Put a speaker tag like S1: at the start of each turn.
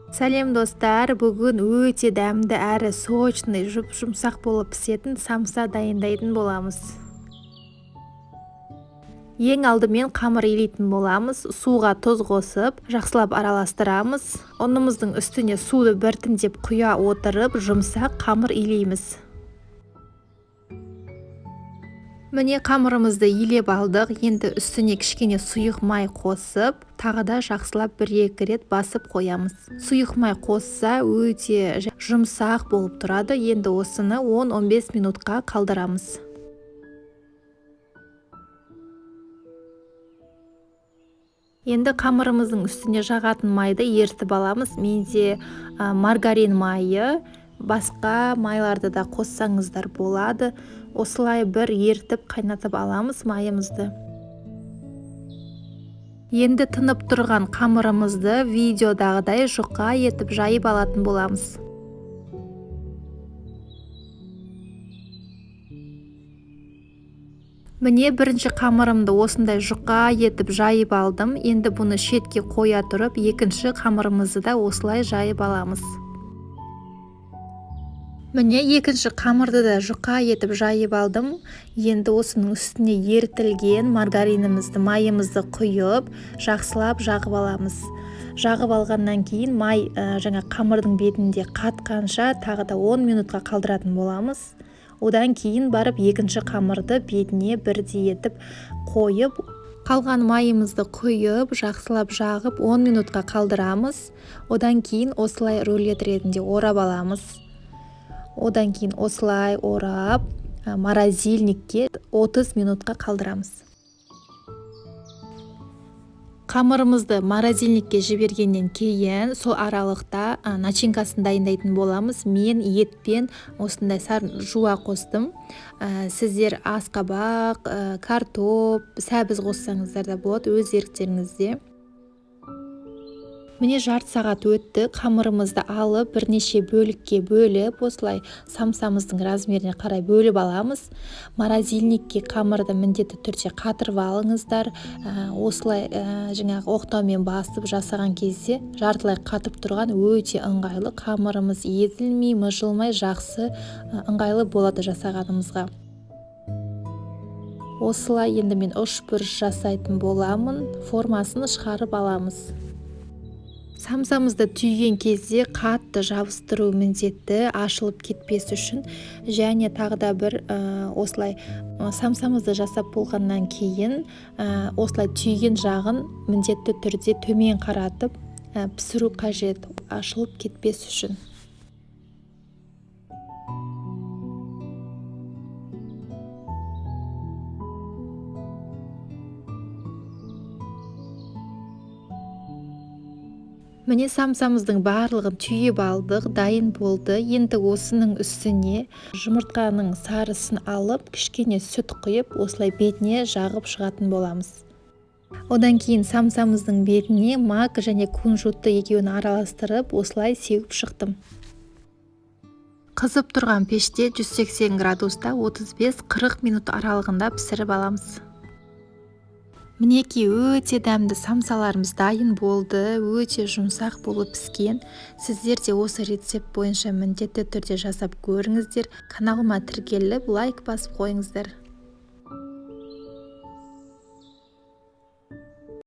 S1: Сәлем достар, бүгін өте дәмді әрі сочный, жұмсақ болып пісетін самса дайындайтын боламыз. Ең алдымен қамыр илейтін боламыз. Суға тұз қосып, жақсылап араластырамыз. Ұнымыздың үстіне суды біртіндеп құя отырып, жұмсақ қамыр илейміз. Міне қамырымызды илеп алдық. Енді үстіне кішкене сұйық май қосып, тағы да жақсылап 1-2 рет басып қоямыз. Сұйық май қосса өте жұмсақ болып тұрады. Енді осыны 10-15 минутқа қалдырамыз. Енді қамырымыздың үстіне жағатын майды ертіп аламыз. Менде маргарин майы, басқа майларды да қоссаңыздар болады. Осылай бір ертіп қайнатып аламыз майымызды. Енді тынып тұрған қамырымызды видеодағыдай жұқа етіп жайып алатын боламыз. Міне бірінші қамырымды осындай жұқа етіп жайып алдым. Енді бұны шетке қоя тұрып, екінші қамырымызды да осылай жайып аламыз. Міне екінші қамырды да жұқа етіп жайып алдым. Енді осының үстіне ертілген маргаринімізді, майымызды құйып, жақсылап жағып аламыз. Жағып алғаннан кейін май қамырдың бетінде қатқанша тағы да 10 минутқа қалдыратын боламыз. Одан кейін барып екінші қамырды бетіне бірдей етіп қойып, қалған майымызды құйып, жақсылап жағып 10 минутқа қалдырамыз. Одан кейін осылай рулет ретінде орап аламыз. Одан кейін осылай орап, морозильникке 30 минутқа қалдырамыз. Қамырымызды морозильникке жібергеннен кейін сол аралықта начинкасын дайындайтын боламыз. Мен етпен осындай жуа қостым. Сіздер асқабақ, картоп, сәбіз қоссаңыздар да болады, өз еріктеріңізде. Міне жарты сағат өтті. Қамырымызды алып, бірнеше бөлікке бөліп, осылай самсамыздың размеріне қарай бөліп аламыз. Морозильникке қамырды міндетті түрде қатырып алыңыздар. Осылай оқтаумен басып жасаған кезде жартылай қатып тұрған өте ыңғайлы. Қамырымыз езілмей, мыжылмай, жақсы ыңғайлы болады жасағанымызға. Осылай енді мен үшбұрыш жасайтын боламын. Формасын шығарып аламыз. Самсамызды түйген кезде қатты жабыстыру міндетті, ашылып кетпес үшін. Және тағы да бір осылай самсамызды жасап болғаннан кейін осылай түйген жағын міндетті түрде төмен қаратып пісіру қажет, ашылып кетпес үшін. Міне самсамыздың барлығын түйіп алдық, дайын болды. Енді осының үстіне жұмыртқаның сарысын алып, кішкене сүт құйып, осылай бетіне жағып шығатын боламыз. Одан кейін самсамыздың бетіне мак және кунжутты екеуін араластырып, осылай сеуіп шықтым. Қызып тұрған пеште 180 градуста 35-40 минут аралығында пісіріп аламыз. Мінеки өте дәмді самсаларымыз дайын болды, өте жұмсақ болып піскен. Сіздер де осы рецепт бойынша міндетті түрде жасап көріңіздер. Каналыма тіркеліп, лайк басып қойыңыздар.